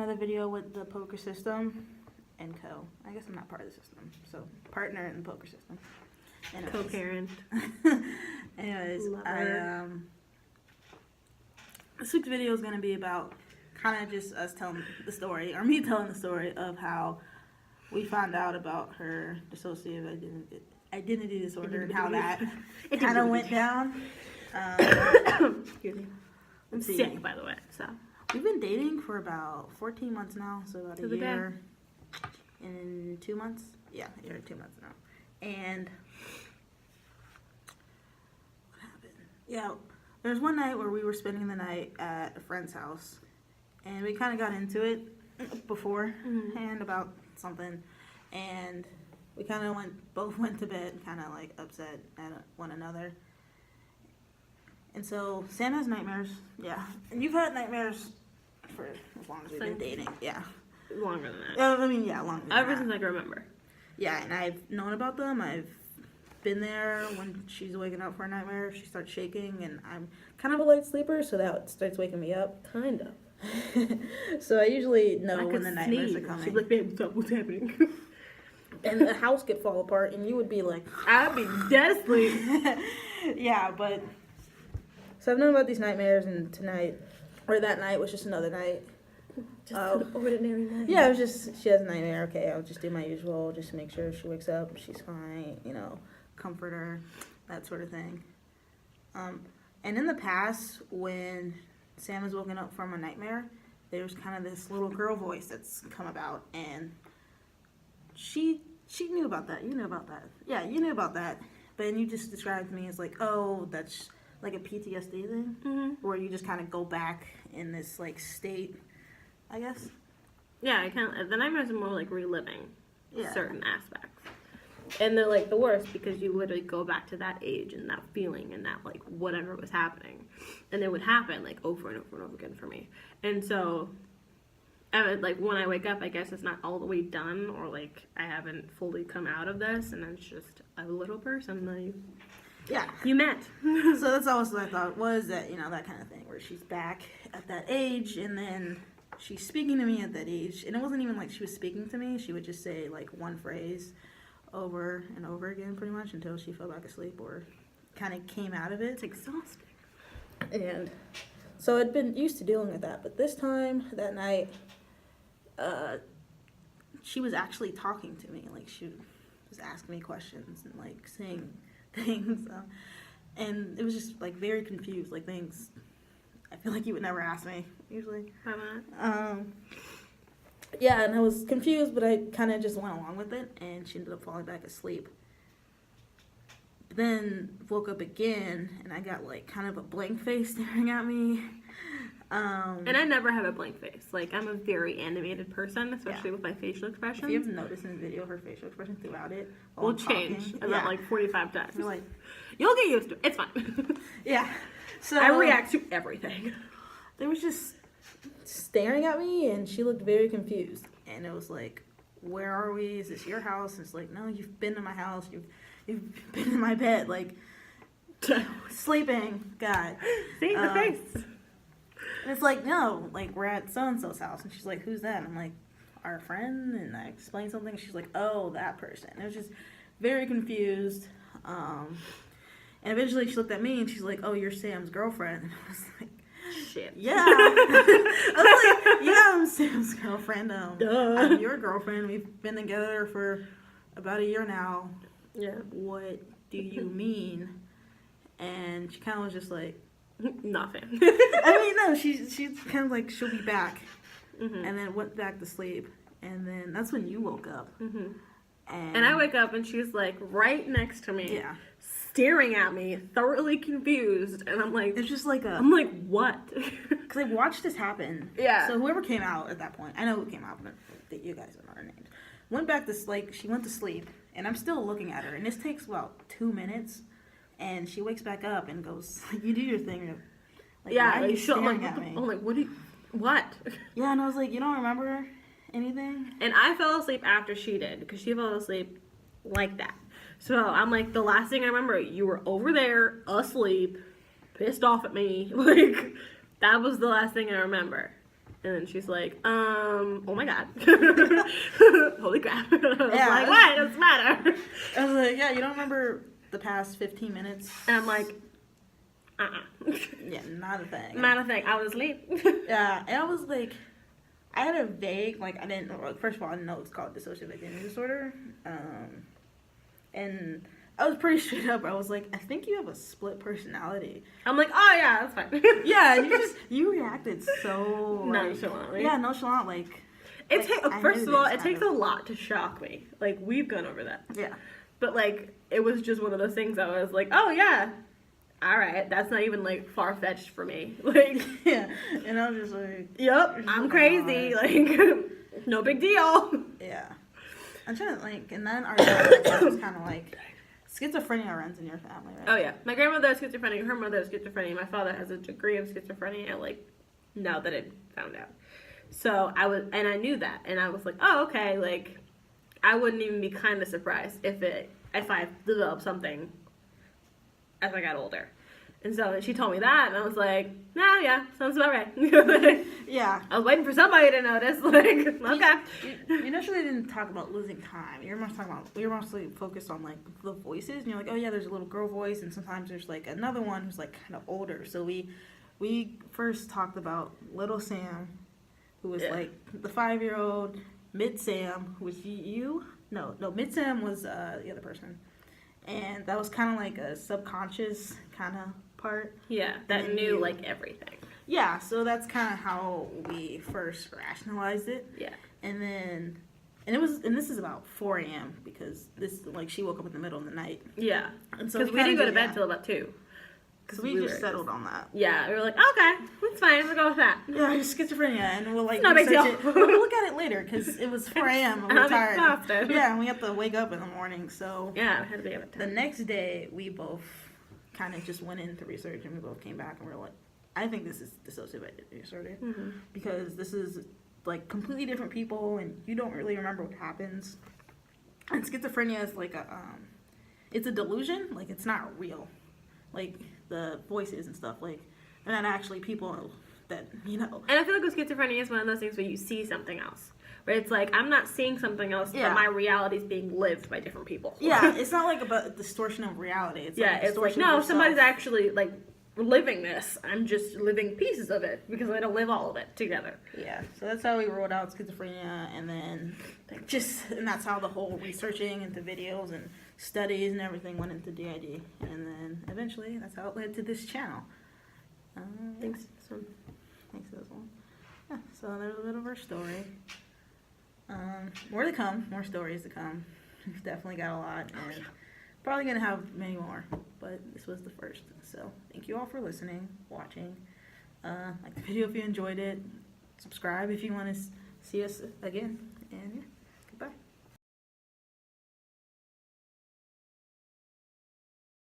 another video with the poker system and co. I guess I'm not part of the system, so partner in the poker system. Anyways. Co-parent. Anyways, Lover. This week's video is going to be about kind of just us telling the story, or me telling the story of how we found out about her dissociative identity disorder and how that kind of went down. Excuse me. I'm Let's see. sick, by the way, so. We've been dating for about 14 months now, so about To a the year and 2 months. Yeah, a year and 2 months now. And what happened? Yeah, there was one night where we were spending the night at a friend's house, and we kind of got into it beforehand about something, and we kind of both went to bed kind of like upset at one another. And so Sam has nightmares, yeah. And you've had nightmares for as long as we've been dating, yeah. Longer than that. I mean, yeah, longer than Ever that. since I can remember. Yeah, and I've known about them. I've been there when she's waking up for a nightmare. She starts shaking, and I'm kind of a light sleeper, so that starts waking me up. Kind of. So I usually know I when could the nightmares sneeze. are coming. She'd be like, babe, what's up? What's happening? And the house could fall apart, and you would be like, I'd be dead asleep. yeah, but... So I've known about these nightmares, and tonight, or that night was just another night. Just an ordinary night. Yeah, it was just, she has a nightmare, okay, I'll just do my usual, just make sure she wakes up, she's fine, you know, comfort her, that sort of thing. And in the past, when Sam has woken up from a nightmare, there's kind of this little girl voice that's come about, and she knew about that, you knew about that. Yeah, you knew about that, but then you just described to me as like, oh, that's like a PTSD thing, where you just kind of go back in this like state, I guess. Yeah, I kind of, the nightmares are more like reliving Yeah. certain aspects. And they're like the worst because you literally go back to that age and that feeling and that like whatever was happening. And it would happen like over and over and over again for me. And so, like when I wake up, I guess it's not all the way done or like I haven't fully come out of this and it's just a little person that Yeah. you met. So that's always what I thought was that, you know, that kind of thing where she's back at that age and then she's speaking to me at that age. And it wasn't even like she was speaking to me. She would just say like one phrase over and over again pretty much until she fell back asleep or kind of came out of it. It's exhausting. And so I'd been used to dealing with that. But this time, that night, she was actually talking to me. Like she was asking me questions and like saying things. And it was just like very confused. Like things I feel like you would never ask me usually. Yeah, and I was confused, but I kind of just went along with it, and she ended up falling back asleep. But then woke up again, and I got like kind of a blank face staring at me. And I never have a blank face. Like, I'm a very animated person, especially with my facial expressions. If you have noticed in the video, her facial expression throughout it will change about like 45 times. You're like, you'll get used to it. It's fine. yeah. So I react to everything. They was just staring at me, and she looked very confused. And it was like, where are we? Is this your house? And it's like, no, you've been to my house. You've been in my bed, like, sleeping. God. See, the face. And it's like, no, like, we're at so-and-so's house. And she's like, who's that? And I'm like, our friend. And I explained something. She's like, oh, that person. And it was just very confused. And eventually she looked at me, and she's like, oh, you're Sam's girlfriend. And I was like, shit. Yeah. I was like, yeah, I'm Sam's girlfriend. I'm your girlfriend. We've been together for about a year now. Yeah. What do you mean? And she kind of was just like, nothing. I mean, no, she's kind of like, she'll be back. Mm-hmm. And then went back to sleep. And then that's when you woke up. Mm-hmm. And I wake up, and she's like right next to me. Yeah. Staring at me, thoroughly confused, and I'm like, it's just like I'm like, what? Because I watched this happen. Yeah. So whoever came out at that point, I know who came out, but that you guys don't know her names. Went back to like she went to sleep, and I'm still looking at her, and this takes about 2 minutes, and she wakes back up and goes, like, "You do your thing." Like, yeah, why are you staring staring at me? I'm like, what? Yeah, and I was like, you don't remember anything? And I fell asleep after she did because she fell asleep like that. So I'm like, the last thing I remember, you were over there, asleep, pissed off at me. Like, that was the last thing I remember. And then she's like, oh my god. Holy crap. I was Yeah. like, why? It doesn't matter. I was like, yeah, you don't remember the past 15 minutes? And I'm like, Yeah, not a thing. Not a thing. I was asleep. Yeah, and I was like, I had a vague, like, I didn't know, like, first of all, I didn't know it's called dissociative identity disorder. And I was pretty straight up. I was like, I think you have a split personality. I'm like, oh yeah, that's fine. Yeah, you reacted so, like, Nonchalantly. Yeah, nonchalant, like. First of all, it takes a lot to shock me. Like, we've gone over that. Yeah. But, like, it was just one of those things I was like, oh yeah, all right, that's not even, like, far-fetched for me. Like, Yeah, and I was just like, yep, I'm crazy. Like, no big deal. yeah. I'm trying to, like, and then our dad was kind of like, schizophrenia runs in your family, right? Oh, yeah. My grandmother has schizophrenia, her mother has schizophrenia, my father has a degree of schizophrenia, like, now that I found out. So, I knew that, and I was like, oh, okay, like, I wouldn't even be kind of surprised if I developed something as I got older. And so she told me that, and I was like, no, yeah, sounds about right. Yeah. I was waiting for somebody to notice, like, okay. You initially didn't talk about losing time. You were mostly focused on, like, the voices, and you're like, oh yeah, there's a little girl voice, and sometimes there's, like, another one who's, like, kind of older. So we first talked about little Sam, who was, like, the 5-year-old, Mid Sam, who was you? No, Mid Sam was the other person. And that was kind of like a subconscious kind of part. Yeah, that knew, like, everything. Yeah, so that's kind of how we first rationalized it. Yeah. And this is about 4 a.m. because she woke up in the middle of the night. Yeah. And so because we didn't go to bed till about 2. Because we just settled on that. Yeah, we were like, okay, that's fine, we'll go with that. Yeah, just schizophrenia, and we'll, like, no big deal. We'll look at it later, because it was 4 a.m. and we're tired. Exhausted. Yeah, and we have to wake up in the morning, so. Yeah, we had to be able to. The next day, we both kind of just went into research, and we both came back, and we were like, I think this is dissociative identity disorder. Mm-hmm. Because this is, like, completely different people, and you don't really remember what happens. And schizophrenia is like it's a delusion, like, it's not real. Like, the voices and stuff, like, they're not actually people that, you know. And I feel like with schizophrenia is one of those things where you see something else. Where it's like, I'm not seeing something else, Yeah. but my reality is being lived by different people. Yeah, it's not like about a distortion of reality. It's Yeah, like a it's like, distortion no, of somebody's yourself. actually, like, living this. I'm just living pieces of it because I don't live all of it together. Yeah, so that's how we rolled out schizophrenia, and then and that's how the whole researching into videos and studies and everything went into D.I.D. And then eventually that's how it led to this channel. Thanks. So, Thanks to this one. Yeah, so there's a bit of our story. More to come, more stories to come. We've definitely got a lot, and probably gonna have many more, but this was the first. So thank you all for listening, watching. Like the video if you enjoyed it. Subscribe if you want to see us again, and yeah.